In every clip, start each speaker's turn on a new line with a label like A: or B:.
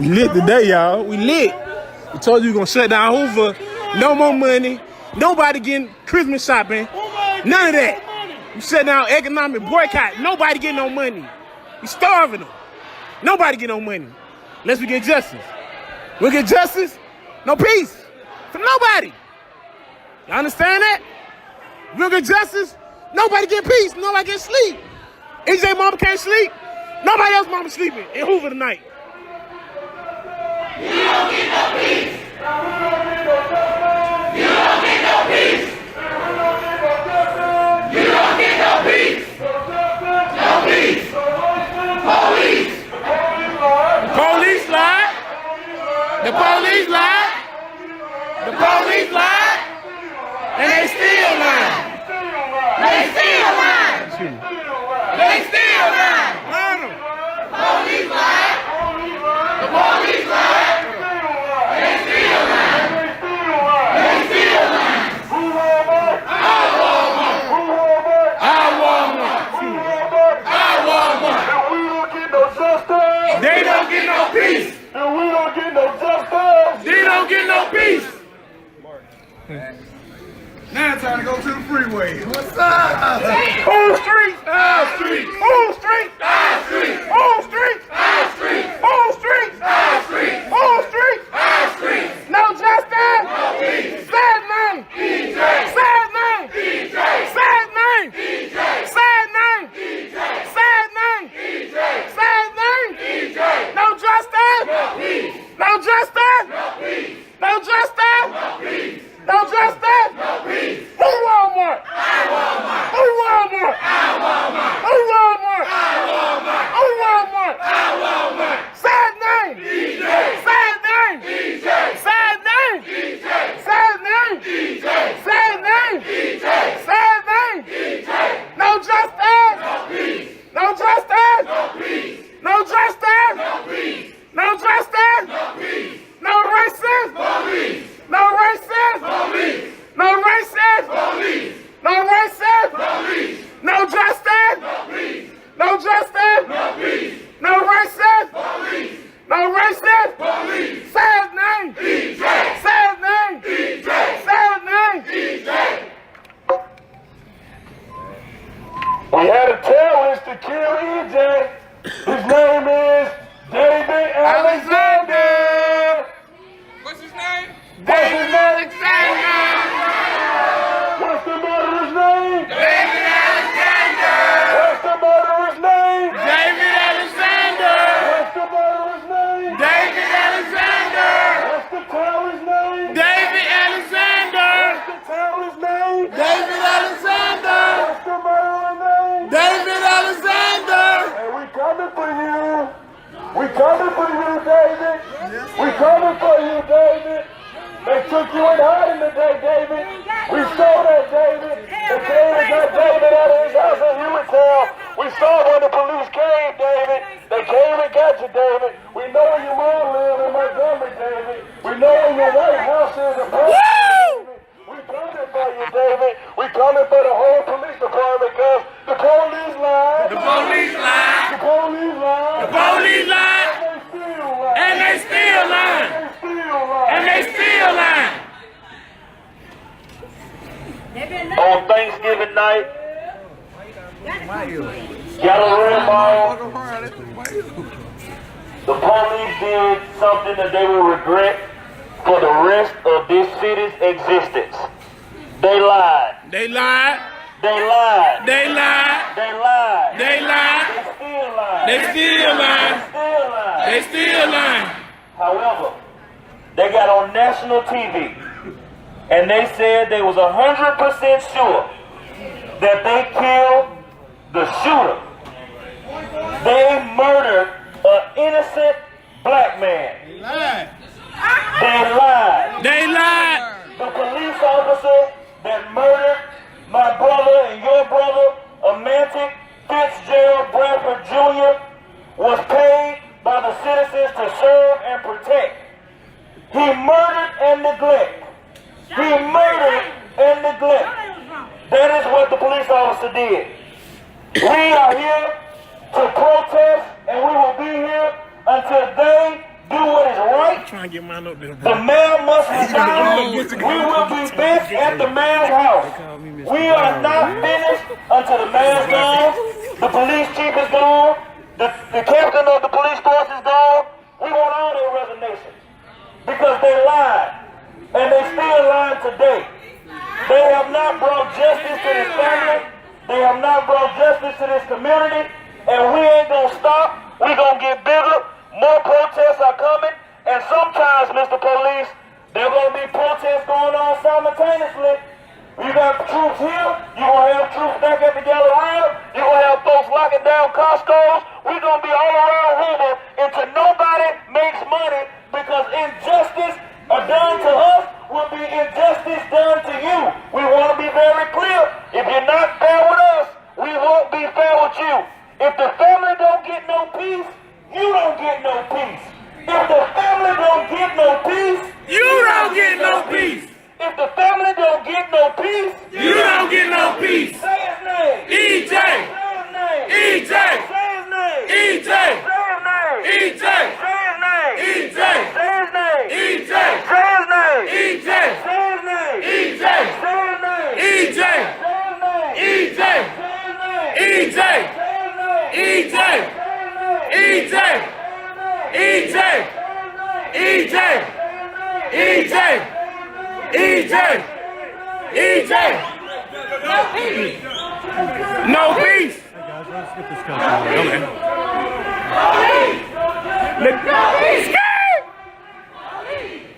A: We lit today, y'all. We lit. We told you we gonna shut down Hoover. No more money. Nobody getting Christmas shopping. None of that. We shut down economic boycott. Nobody getting no money. We starving them. Nobody get no money. Unless we get justice. We'll get justice, no peace. For nobody. Y'all understand that? We'll get justice, nobody get peace. Nobody get sleep. EJ mama can't sleep. Nobody else mama sleeping in Hoover tonight.
B: You don't get no peace. You don't get no peace. You don't get no peace. No peace. Police.
A: The police lied. The police lied. The police lied. And they still lying.
B: They still lying. They still lying. Police lied. The police lied. They still lying. They still lying. Our Walmart. Our Walmart. Our Walmart.
C: And we don't get no justice.
A: They don't get no peace.
C: And we don't get no justice.
A: They don't get no peace.
D: Now it's time to go to the freeway.
A: What's up? Whole street.
B: Our street.
A: Whole street.
B: Our street.
A: Whole street.
B: Our street.
A: Whole street.
B: Our street.
A: Whole street.
B: Our street.
A: No justice.
B: No peace.
A: Sad name.
B: EJ.
A: Sad name.
B: EJ.
A: Sad name.
B: EJ.
A: Sad name.
B: EJ.
A: Sad name.
B: EJ.
A: Sad name.
B: EJ.
A: No justice.
B: No peace.
A: No justice.
B: No peace.
A: No justice.
B: No peace.
A: No justice.
B: No peace.
A: Who Walmart?
B: Our Walmart.
A: Who Walmart?
B: Our Walmart.
A: Who Walmart?
B: Our Walmart.
A: Who Walmart?
B: Our Walmart.
A: Sad name.
B: EJ.
A: Sad name.
B: EJ.
A: Sad name.
B: EJ.
A: Sad name.
B: EJ.
A: Sad name.
B: EJ.
A: Sad name.
B: EJ.
A: No justice.
B: No peace.
A: No justice.
B: No peace.
A: No justice.
B: No peace.
A: No justice.
B: No peace.
A: No racism.
B: Police.
A: No racism.
B: Police.
A: No racism.
B: Police.
A: No racism.
B: Police.
A: No justice.
B: No peace.
A: No justice.
B: No peace.
A: No racism.
B: Police.
A: No racism.
B: Police.
A: Sad name.
B: EJ.
A: Sad name.
B: EJ.
A: Sad name.
B: EJ.
C: We had a terrorist to kill EJ. His name is David Alexander.
D: What's his name?
C: David
A: Alexander.
C: What's the murderer's name?
A: David Alexander.
C: What's the murderer's name?
A: David Alexander.
C: What's the murderer's name?
A: David Alexander.
C: What's the terrorist's name?
A: David Alexander.
C: What's the terrorist's name?
A: David Alexander.
C: What's the murderer's name?
A: David Alexander.
C: And we coming for you. We coming for you, David. We coming for you, David. They took you in hiding today, David. We saw that, David. They came and got David out of his house in Hewittown. We saw when the police came, David. They came and got you, David. We know where your mom lives in Montgomery, David. We know where your White House is in David. We coming for you, David. We coming for the whole police department because the police lied.
A: The police lied.
C: The police lied.
A: The police lied.
C: And they still lied.
A: And they still lying.
C: They still lied.
A: And they still lying.
C: On Thanksgiving night, got a red ball. The police did something that they will regret for the rest of this city's existence. They lied.
A: They lied.
C: They lied.
A: They lied.
C: They lied.
A: They lied.
C: They still lied.
A: They still lying.
C: Still lied.
A: They still lying.
C: However, they got on national TV and they said they was 100% sure that they killed the shooter. They murdered an innocent black man.
A: They lied.
C: They lied.
A: They lied.
C: The police officer that murdered my brother and your brother, Emantic EJ Bradford Jr., was paid by the citizens to serve and protect. He murdered and neglect. He murdered and neglect. That is what the police officer did. We are here to protest, and we will be here until they do what is right.
A: I'm trying to get mine up there,
C: The
A: bro.
C: mayor must resign. We will be back at the mayor's house. We are not finished until the mayor's gone, the police chief is gone, the captain of the police force is gone. We want all their resignations because they lied, and they still lying today. They have not brought justice to this family. They have not brought justice to this community, and we ain't gonna stop. We're gonna get bigger. More protests are coming, and sometimes, Mr. Police, there gonna be protests going on simultaneously. You got troops here, you're gonna have troops back at the Galleria, you're gonna have folks locking down Costco's. We're gonna be all around Hoover until nobody makes money, because injustice done to us will be injustice done to you. We want to be very clear. If you're not fair with us, we won't be fair with you. If the family don't get no peace, you don't get no peace. If the family don't get no peace,
A: You don't get no peace.
C: if the family don't get no peace,
A: You don't get no peace.
C: say his name.
A: EJ.
C: Say his name.
A: EJ.
C: Say his name.
A: EJ.
C: Say his name.
A: EJ.
C: Say his name.
A: EJ.
C: Say his name.
A: EJ.
C: Say his name.
A: EJ.
C: Say his name.
A: EJ.
C: Say his name.
A: EJ.
C: Say his name.
A: EJ.
C: Say his name.
A: EJ.
C: Say his name.
A: EJ.
C: Say his name.
A: EJ. EJ. EJ. EJ. No peace.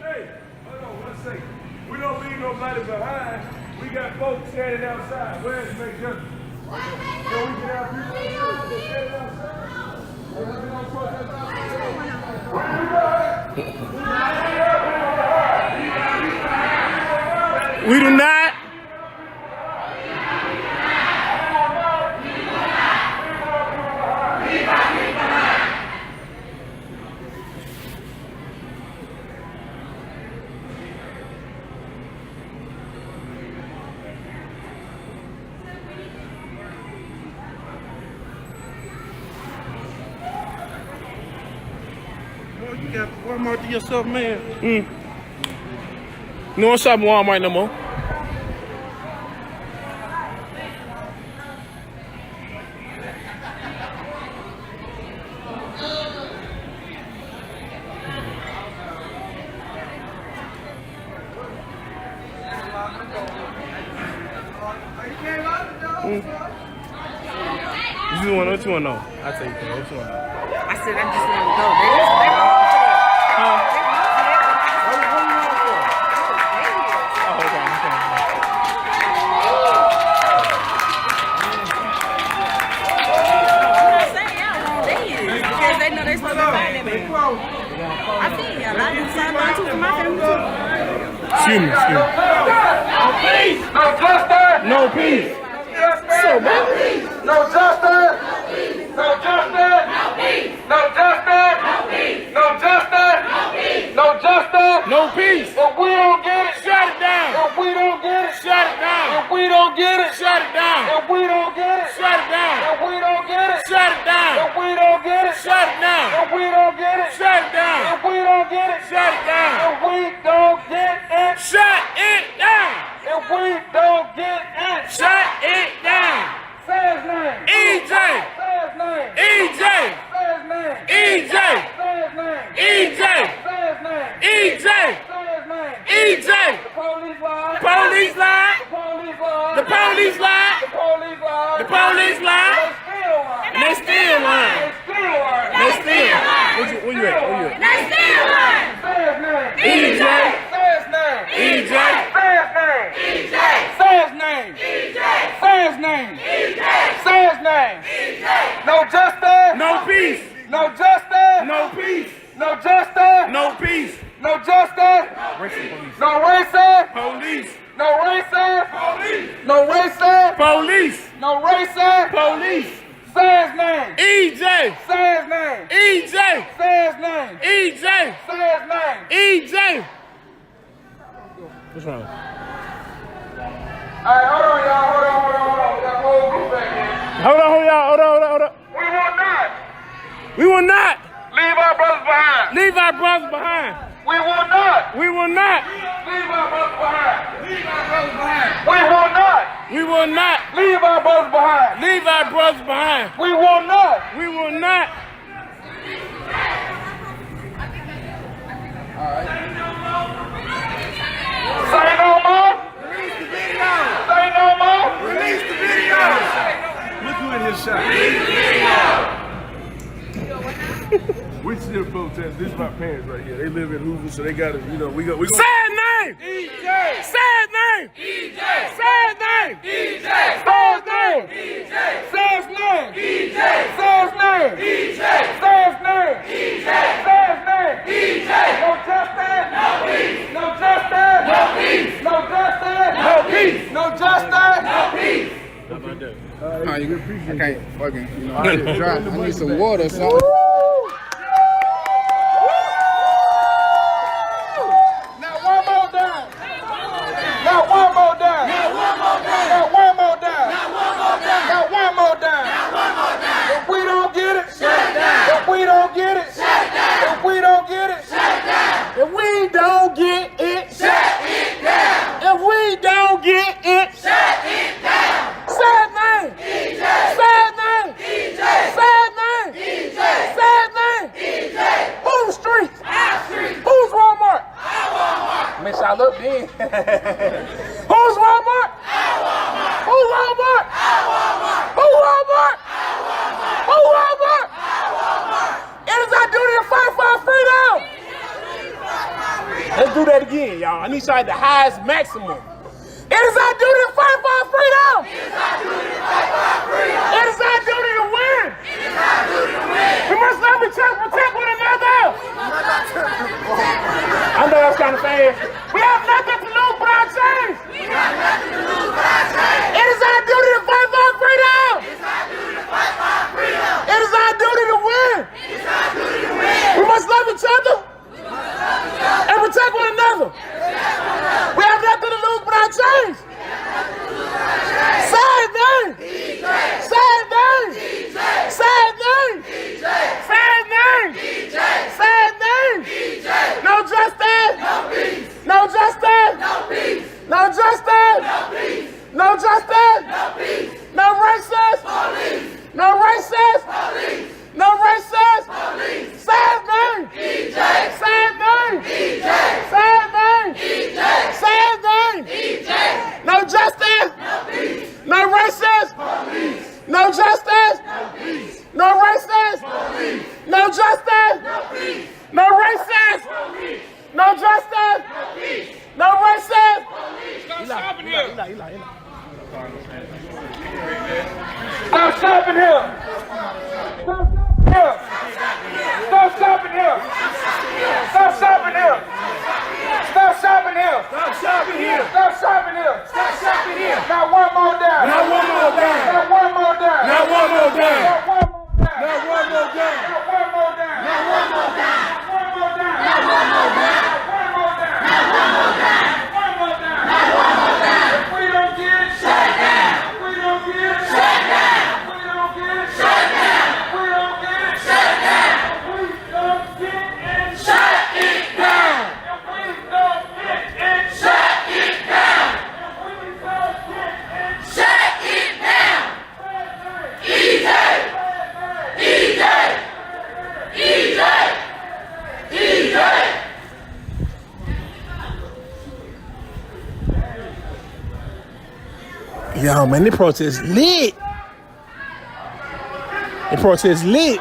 A: Okay.
D: We don't leave nobody behind. We got folks standing outside. Where's the make justice? So we can have people standing outside.
A: We do not. You got Walmart to yourself, man. No one shopping Walmart no more. What you want to know? I'll tell you what you want to know.
E: I said I just want to go. They wrong for that.
A: Huh?
E: They wrong for that.
A: What you want for? Oh, okay.
E: I'm saying y'all wrong. They is because they know they supposed to find that man. I see y'all. I do something too for my family too.
A: Excuse me.
C: No peace. No justice.
A: No peace.
C: So bad. No justice. No justice. No justice. No justice. No justice.
A: No peace.
C: If we don't get it,
A: Shut it down.
C: if we don't get it,
A: Shut it down.
C: if we don't get it,
A: Shut it down.
C: if we don't get it,
A: Shut it down.
C: if we don't get it,
A: Shut it down.
C: if we don't get it,
A: Shut it down.
C: if we don't get it,
A: Shut it down.
C: if we don't get it,
A: Shut it down.
C: if we don't get it,
A: Shut it down.
C: if we don't get it,
A: Shut it down.
C: say his name.
A: EJ.
C: Say his name.
A: EJ.
C: Say his name.
A: EJ.
C: Say his name.
A: EJ.
C: Say his name.
A: EJ.
C: Say his name.
A: EJ.
C: The police lie.
A: Police lie.
C: The police lie.
A: The police lie.
C: The police lie.
A: The police lie.
C: They still lie.
A: And they still lying.
C: They still lie.
A: They still. Where you at? Where you at?
E: They still lying.
C: Say his name.
A: EJ.
C: Say his name.
A: EJ.
C: Say his name. Say his name. Say his name. Say his name. No justice.
A: No peace.
C: No justice.
A: No peace.
C: No justice.
A: No peace.
C: No justice.
A: Racist police.
C: No racist.
A: Police.
C: No racist. No racist.
A: Police.
C: No racist.
A: Police.
C: Say his name.
A: EJ.
C: Say his name.
A: EJ.
C: Say his name.
A: EJ.
C: Say his name.
A: EJ. What's wrong?
C: All right, hold on, y'all. Hold on. We got a whole group back here.
A: Hold on, y'all. Hold on.
C: We will not
A: We will not
C: leave our brothers behind.
A: leave our behind.
C: We will not
A: We will not.
C: leave our brothers behind.
B: Leave our brothers behind.
C: We will not
A: We will not
C: leave our brothers behind.
A: leave our brothers behind.
C: We will not.
A: We will not.
C: Say no more.
B: Release the video.
C: Say no more.
B: Release the video.
D: Look who in his shot. We still protest. This is my parents right here. They live in Hoover, so they got to, you know, we go.
A: Sad name.
B: EJ.
A: Sad name.
B: EJ.
A: Sad name.
B: EJ.
C: Say his name.
B: EJ.
C: Say his name.
B: EJ.
C: Say his name.
B: EJ.
C: Say his name.
B: EJ.
C: Say his name.
B: EJ.
C: No justice.
B: No peace.
C: No justice.
B: No peace.
C: No justice.
B: No peace.
C: No justice.
B: No peace.
F: I can't fucking, you know, I get dry. I need some water or something.
C: Now one more down. Now one more down.
B: Now one more down.
C: Now one more down.
B: Now one more down.
C: Now one more down.
B: Now one more down.
C: If we don't get it,
B: Shut it down.
C: if we don't get it,
B: Shut it down.
C: if we don't get it,
B: Shut it down.
A: If we don't get it,
B: Shut it down.
A: if we don't get it,
B: Shut it down.
A: sad name.
B: EJ.
A: Sad name.
B: EJ.
A: Sad name.
B: EJ.
A: Sad name.
B: EJ.
A: Who's streets?
B: Our street.
A: Who's Walmart?
B: Our Walmart.
A: Miss I look then. Who's Walmart?
B: Our Walmart.
A: Who Walmart?
B: Our Walmart.
A: Who Walmart?
B: Our Walmart.
A: Who Walmart?
B: Our Walmart.
A: It is our duty to fight for our freedom. Let's do that again, y'all. I need y'all at the highest maximum. It is our duty to fight for our freedom.
B: It is our duty to fight for our freedom.
A: It is our duty to win.
B: It is our duty to win.
A: We must love each other, protect one another. I know that's kind of fast. We have nothing to lose but our chains.
B: We got nothing to lose but our chains.
A: It is our duty to fight for our freedom.
B: It is our duty to fight for our freedom.
A: It is our duty to win.
B: It is our duty to win.
A: We must love each other and protect one another. We have nothing to lose but our chains. Sad name. Sad name. Sad name. Sad name. Sad name. No justice. No justice. No justice. No justice. No racist. No racist. No racist. Sad name. Sad name. Sad name. Sad name. No justice. No racist. No justice. No racist. No justice. No racist. No justice. No racist.
C: stop stopping him. Stop stopping him. Stop stopping him. Stop stopping him. Stop stopping him.
D: Stop shopping here.
C: Stop stopping him.
D: Stop shopping here.
C: Now one more down.
D: Now one more down.
C: Now one more down.
D: Now one more down.
C: Now one more down.
D: Now one more down.
C: Now one more down.
B: Now one more down.
C: One more down.
B: Now one more down.
C: One more down.
B: Now one more down.
C: One more down.
B: Now one more down.
C: If we don't get it,
B: Shut it down.
C: if we don't get it,
B: Shut it down.
C: if we don't get it,
B: Shut it down.
C: if we don't get it,
B: Shut it down.
C: if we don't get it,
B: Shut it down.
C: if we don't get it,
B: Shut it down.
C: if we don't get it,
B: Shut it down. EJ. EJ. EJ. EJ.
A: Yo, man, the protest lit. The protest lit.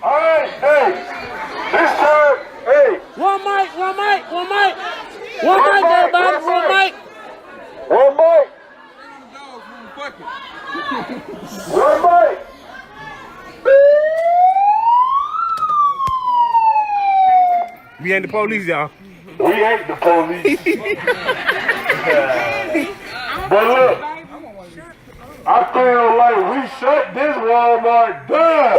C: All right, hey, this time, hey,
A: One mic, one mic, one mic. One mic, everybody. One mic.
C: One mic. One mic.
A: We ain't the police, y'all.
C: We ain't the police. But look, I feel like we shut this Walmart down.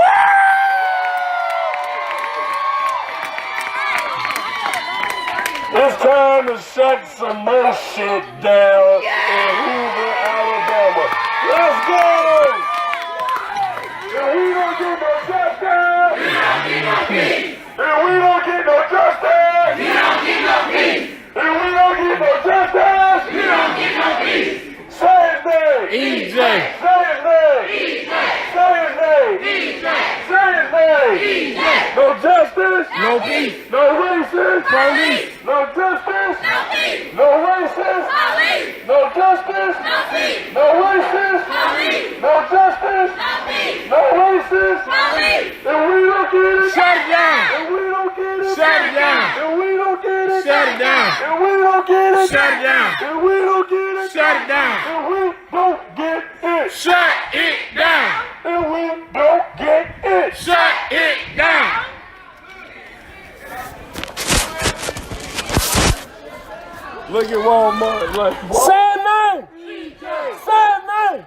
C: It's time to shut some more shit down in Hoover, Alabama. Let's go! If we don't get no justice,
B: We don't get no peace.
C: if we don't get no justice,
B: We don't get no peace.
C: if we don't get no justice,
B: We don't get no peace.
C: say his name.
A: EJ.
C: Say his name.
B: EJ.
C: Say his name.
B: EJ.
C: Say his name.
B: EJ.
C: No justice.
A: No peace.
C: No racist.
A: Police.
C: No justice.
B: No peace.
C: No racist.
B: Police.
C: No justice.
B: No peace.
C: No racist.
B: Police.
C: No justice.
B: No peace.
C: No racist.
B: Police.
C: If we don't get it.
A: Shut it down.
C: If we don't get it.
A: Shut it down.
C: If we don't get it.
A: Shut it down.
C: If we don't get it.
A: Shut it down.
C: If we don't get it.
A: Shut it down.
C: If we don't get it.
A: Shut it down.
C: If we don't get it.
A: Shut it down.
C: Look at Walmart like
A: Say his name. Say his name.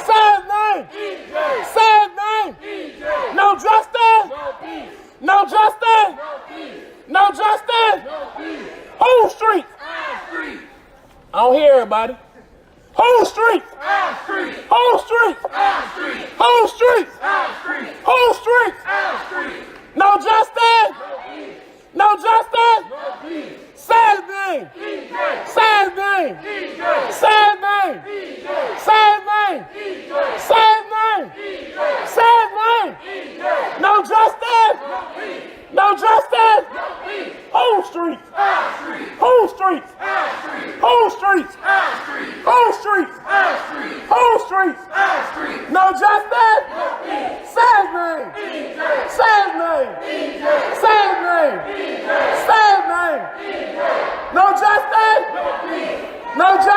A: Say his name. Say his name. No justice. No justice. No justice. Whole street. I don't hear everybody. Whole street. Whole street. Whole street. Whole street. No justice. No justice. Say his name. Say his name. Say his name. Say his name. Say his name. Say his name. No justice. No justice. Whole street. Whole street. Whole street. Whole street. Whole street. No justice. Say his name. Say his name. Say his name. Say his name. No justice. No justice.